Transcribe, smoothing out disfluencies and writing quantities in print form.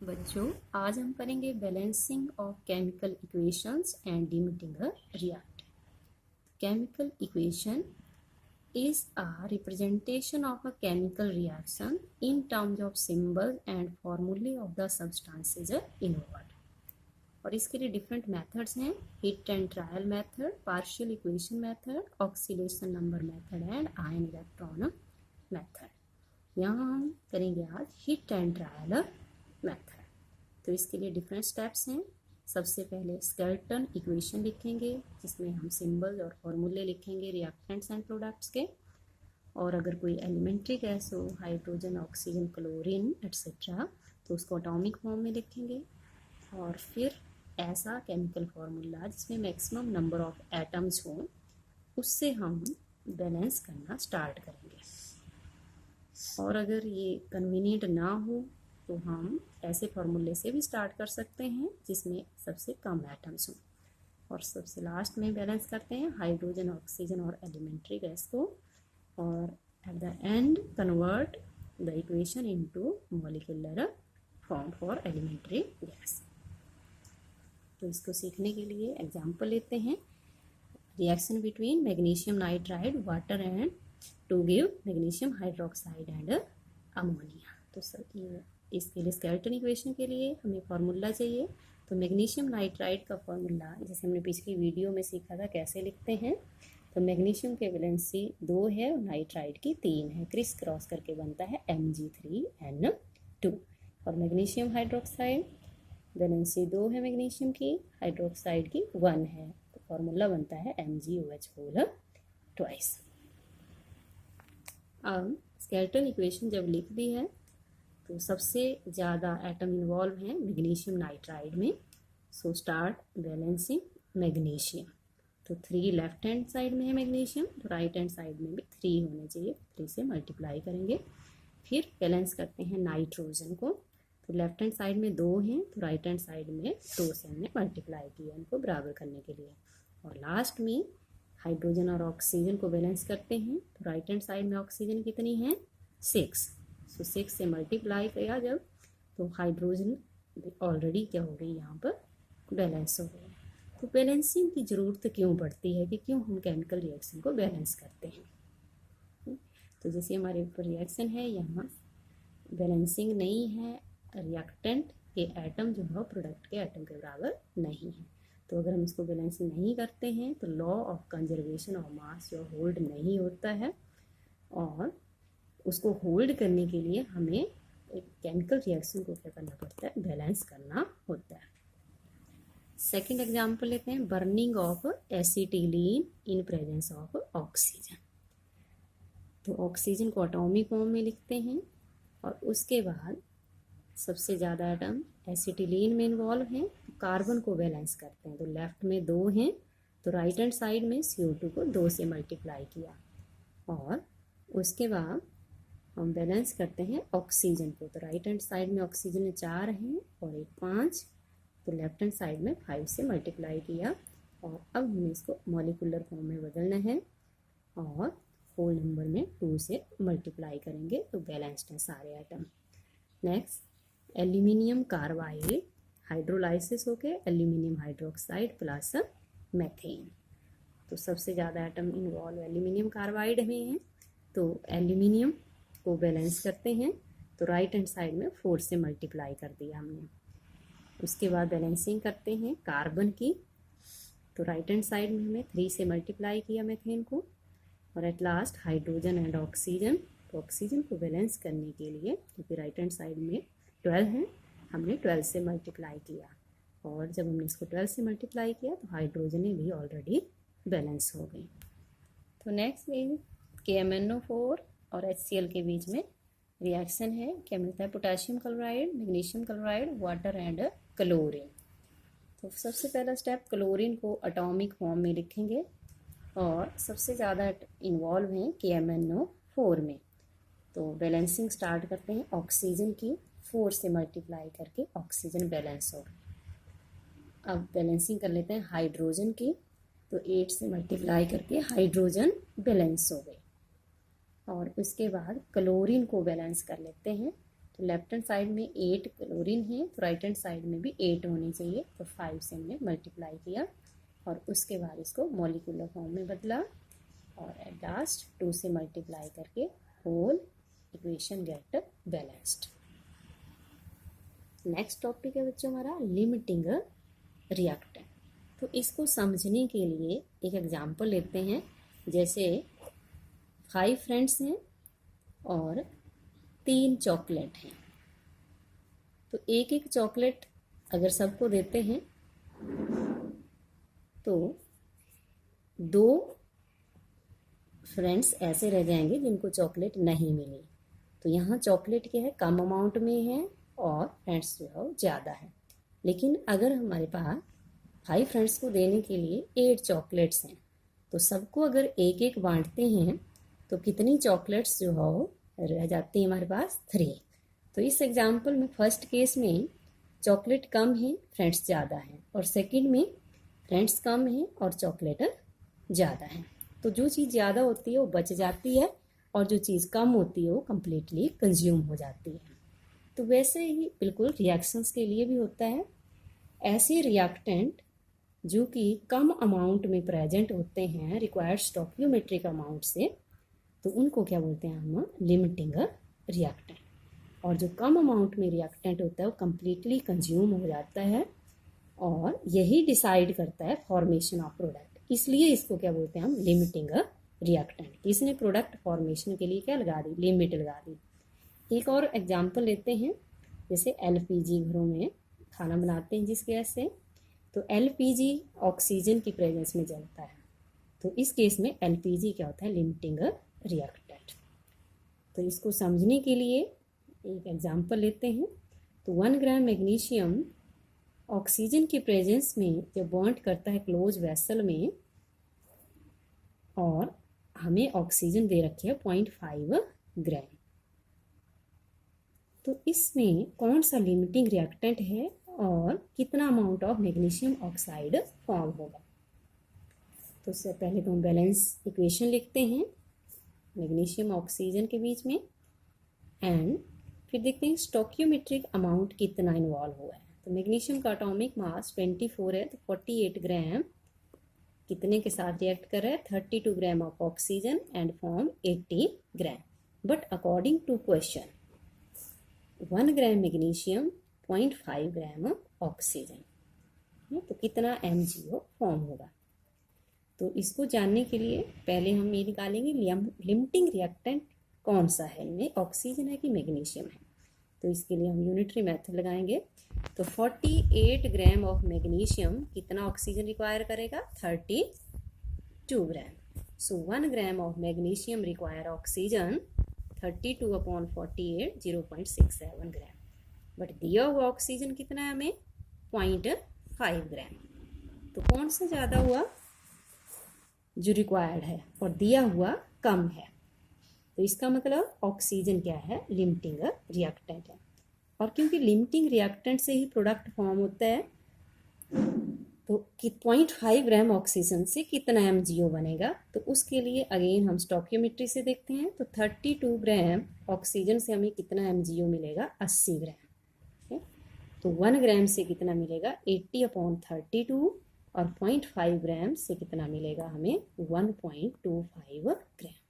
बच्चों, आज हम करेंगे balancing of chemical equations and limiting a react. Chemical equation is a representation of a chemical reaction in terms of symbols and formulae of the substances involved। और इसके लिए different methods हैं: hit and trial method, partial equation method, oxidation number method and ion electron method. यहाँ हम करेंगे आज hit and trial method. तो इसके लिए डिफरेंट स्टेप्स हैं। सबसे पहले स्केलेटन इक्वेशन लिखेंगे जिसमें हम सिंबल्स और फॉर्मूले लिखेंगे रिएक्टेंट्स एंड प्रोडक्ट्स के। और अगर कोई एलिमेंट्री गैस हो, हाइड्रोजन, ऑक्सीजन, क्लोरीन एट्सेट्रा, तो उसको एटॉमिक फॉर्म में लिखेंगे। और फिर ऐसा केमिकल फार्मूला जिसमें मैक्सिमम नंबर ऑफ एटम्स हों, उससे हम बैलेंस करना स्टार्ट करेंगे। और अगर ये कन्वीनियंट ना हो तो हम ऐसे फार्मूले से भी स्टार्ट कर सकते हैं जिसमें सबसे कम एटम्स हों। और सबसे लास्ट में बैलेंस करते हैं हाइड्रोजन, ऑक्सीजन और एलिमेंट्री गैस को। और at the end convert the equation into molecular form for elementary gas. तो इसको सीखने के लिए एग्जाम्पल लेते हैं। Reaction between magnesium nitride water and to give magnesium hydroxide and ammonia. तो सर ये इसके लिए स्केलेटन इक्वेशन के लिए हमें फार्मूला चाहिए। तो मैग्नीशियम नाइट्राइड का फार्मूला जैसे हमने पिछली वीडियो में सीखा था कैसे लिखते हैं। तो मैग्नीशियम की वैलेंसी 2 है और नाइट्राइड की 3 है, क्रिस क्रॉस करके बनता है Mg3N2। और मैग्नीशियम हाइड्रोक्साइड वैलेंसी 2 है मैग्नीशियम की, हाइड्रोक्साइड की 1 है, तो फार्मूला बनता है MgOH2। अब स्केलेटन इक्वेशन जब लिख दी है तो सबसे ज़्यादा एटम इन्वॉल्व हैं मैग्नीशियम नाइट्राइड में। So start balancing magnesium. तो 3 लेफ्ट हैंड साइड में है मैग्नीशियम, तो राइट हैंड साइड में भी 3 होने चाहिए, 3 से मल्टीप्लाई करेंगे। फिर बैलेंस करते हैं नाइट्रोजन को। तो लेफ्ट हैंड साइड में 2 हैं, तो राइट हैंड साइड में 2 से हमने मल्टीप्लाई किया इनको बराबर करने के लिए। और लास्ट में हाइड्रोजन और ऑक्सीजन को बैलेंस करते हैं। तो राइट हैंड साइड में ऑक्सीजन कितनी है? 6। सो 6 से मल्टीप्लाई किया जब, तो हाइड्रोजन ऑलरेडी क्या हो गई यहाँ पर बैलेंस हो गई। तो बैलेंसिंग की ज़रूरत क्यों पड़ती है कि क्यों हम केमिकल रिएक्शन को बैलेंस करते हैं। तो जैसे हमारे ऊपर रिएक्शन है, यहाँ बैलेंसिंग नहीं है, रिएक्टेंट के एटम जो है प्रोडक्ट के एटम के बराबर नहीं है। तो अगर हम इसको बैलेंसिंग नहीं करते हैं तो law of conservation of mass जो होल्ड नहीं होता है, और उसको होल्ड करने के लिए हमें एक केमिकल रिएक्शन को क्या करना पड़ता है? बैलेंस करना होता है। सेकंड एग्जांपल लेते हैं, burning of acetylene in presence of oxygen. तो ऑक्सीजन को एटॉमिक फॉर्म में लिखते हैं और उसके बाद सबसे ज़्यादा एटम एसिटिलीन में इन्वॉल्व हैं, तो कार्बन को बैलेंस करते हैं। तो लेफ्ट में 2 हैं, तो राइट हैंड साइड में CO2 को 2 से मल्टीप्लाई किया। और उसके बाद हम बैलेंस करते हैं ऑक्सीजन को। तो राइट हैंड साइड में ऑक्सीजन में 4 हैं और एक 5, तो लेफ्ट हैंड साइड में 5 से मल्टीप्लाई किया। और अब हमें इसको मॉलिक्यूलर फॉर्म में बदलना है और होल नंबर में 2 से मल्टीप्लाई करेंगे, तो बैलेंस्ड है सारे atom. Next aluminium carbide hydrolysis होके एल्यूमिनियम हाइड्रोक्साइड प्लस मेथेन। तो सबसे ज़्यादा एटम इन्वॉल्व एल्यूमिनियम कार्बाइड में है, तो एल्यूमिनियम को बैलेंस करते हैं। तो राइट हैंड साइड में 4 से मल्टीप्लाई कर दिया हमने। उसके बाद बैलेंसिंग करते हैं कार्बन की। तो राइट हैंड साइड में हमने 3 से मल्टीप्लाई किया मेथेन को। और at last hydrogen and oxygen. तो ऑक्सीजन को बैलेंस करने के लिए, क्योंकि राइट हैंड साइड में 12 है, हमने 12 से मल्टीप्लाई किया। और जब हमने इसको 12 से मल्टीप्लाई किया तो हाइड्रोजन भी ऑलरेडी बैलेंस हो गई। तो नेक्स्ट इज KMnO4 और HCl के बीच में रिएक्शन है। क्या मिलता है? Potassium chloride, magnesium chloride, water and chlorine. तो सबसे पहला स्टेप, क्लोरीन को एटॉमिक फॉर्म में लिखेंगे और सबसे ज़्यादा इन्वॉल्व हैं KMnO4 में। तो बैलेंसिंग स्टार्ट करते हैं ऑक्सीजन की, 4 से मल्टीप्लाई करके ऑक्सीजन बैलेंस हो गई। अब बैलेंसिंग कर लेते हैं हाइड्रोजन की। तो 8 से मल्टीप्लाई करके हाइड्रोजन बैलेंस हो गई। और उसके बाद क्लोरीन को बैलेंस कर लेते हैं। तो लेफ्ट हैंड साइड में 8 क्लोरीन है, तो राइट हैंड साइड में भी 8 होने चाहिए। तो 5 से हमने मल्टीप्लाई किया और उसके बाद इसको मॉलिक्यूलर फॉर्म में बदला और एट लास्ट 2 से मल्टीप्लाई करके whole equation get balanced. Next topic है बच्चों हमारा लिमिटिंग रिएक्टेंट। तो इसको समझने के लिए एक एग्जांपल लेते हैं। जैसे 5 फ्रेंड्स हैं और 3 चॉकलेट हैं, तो एक एक चॉकलेट अगर सबको देते हैं तो 2 फ्रेंड्स ऐसे रह जाएंगे जिनको चॉकलेट नहीं मिली। तो यहाँ चॉकलेट क्या है, कम अमाउंट में है और फ्रेंड्स जो है ज़्यादा है। लेकिन अगर हमारे पास 5 फ्रेंड्स को देने के लिए 8 चॉकलेट्स हैं, तो सबको अगर एक एक बांटते हैं तो कितनी चॉकलेट्स जो है रह जाती हैं हमारे पास 3। तो इस एग्जाम्पल में फर्स्ट केस में चॉकलेट कम है, फ्रेंड्स ज़्यादा हैं, और सेकंड में फ्रेंड्स कम है और चॉकलेट ज़्यादा है। तो जो चीज़ ज़्यादा होती है वो बच जाती है और जो चीज़ कम होती है वो कम्प्लीटली कंज्यूम हो जाती है। तो वैसे ही बिल्कुल रिएक्शंस के लिए भी होता है। ऐसे रिएक्टेंट जो कि कम अमाउंट में प्रेजेंट होते हैं रिक्वायर्ड स्टॉकियोमेट्रिक अमाउंट से, तो उनको क्या बोलते हैं हम, लिमिटिंग रिएक्टेंट। और जो कम अमाउंट में रिएक्टेंट होता है वो कम्प्लीटली कंज्यूम हो जाता है और यही डिसाइड करता है फॉर्मेशन ऑफ प्रोडक्ट। इसलिए इसको क्या बोलते हैं हम, लिमिटिंग रिएक्टेंट। इसने प्रोडक्ट फॉर्मेशन के लिए क्या लगा दी, लिमिट लगा दी। एक और एग्जांपल लेते हैं। जैसे एलपीजी घरों में खाना बनाते हैं जिस गैस से, तो एलपीजी ऑक्सीजन की प्रेजेंस में जलता है। तो इस केस में एलपीजी क्या होता है, लिमिटिंग रिएक्टेंट। तो इसको समझने के लिए एक एग्जांपल लेते हैं। तो 1 ग्राम मैग्नीशियम ऑक्सीजन की प्रेजेंस में जब बॉन्ड करता है क्लोज वेसल में, और हमें ऑक्सीजन दे रखी है 0.5 ग्राम, तो इसमें कौन सा लिमिटिंग रिएक्टेंट है और कितना amount of magnesium oxide form होगा। तो उससे पहले तो हम बैलेंस इक्वेशन लिखते हैं मैग्नीशियम ऑक्सीजन के बीच में, एंड फिर देखते हैं स्टॉकियोमेट्रिक अमाउंट कितना इन्वॉल्व हुआ है। तो मैग्नीशियम का एटॉमिक मास 24 है, तो 48 ग्राम कितने के साथ रिएक्ट कर रहा है, 32 gram of oxygen and form 80 gram. But according to question 1 gram magnesium 0.5 gram oxygen, तो कितना MgO फॉर्म होगा। तो इसको जानने के लिए पहले हम ये निकालेंगे लिमिटिंग रिएक्टेंट कौन सा है, इनमें ऑक्सीजन है कि मैग्नीशियम है। तो इसके लिए हम यूनिटरी मेथड लगाएंगे। तो 48 ग्राम ऑफ मैग्नीशियम कितना ऑक्सीजन रिक्वायर करेगा, 32 ग्राम। सो 1 gram of magnesium require oxygen 32/48 0.67 gram. But दिया हुआ ऑक्सीजन कितना है हमें, 0.5 ग्राम। तो कौन सा ज़्यादा हुआ, जो रिक्वायर्ड है, और दिया हुआ कम है। तो इसका मतलब ऑक्सीजन क्या है, लिमिटिंग रिएक्टेंट है। और क्योंकि लिमिटिंग रिएक्टेंट से ही प्रोडक्ट फॉर्म होता है, तो 0.5 ग्राम ऑक्सीजन से कितना MgO बनेगा। तो उसके लिए अगेन हम स्टॉकियोमेट्री से देखते हैं। तो 32 ग्राम ऑक्सीजन से हमें कितना MgO मिलेगा, 80 ग्राम। तो 1 ग्राम से कितना मिलेगा, 80/32, और 0.5 ग्राम से कितना मिलेगा हमें, 1.25 ग्राम।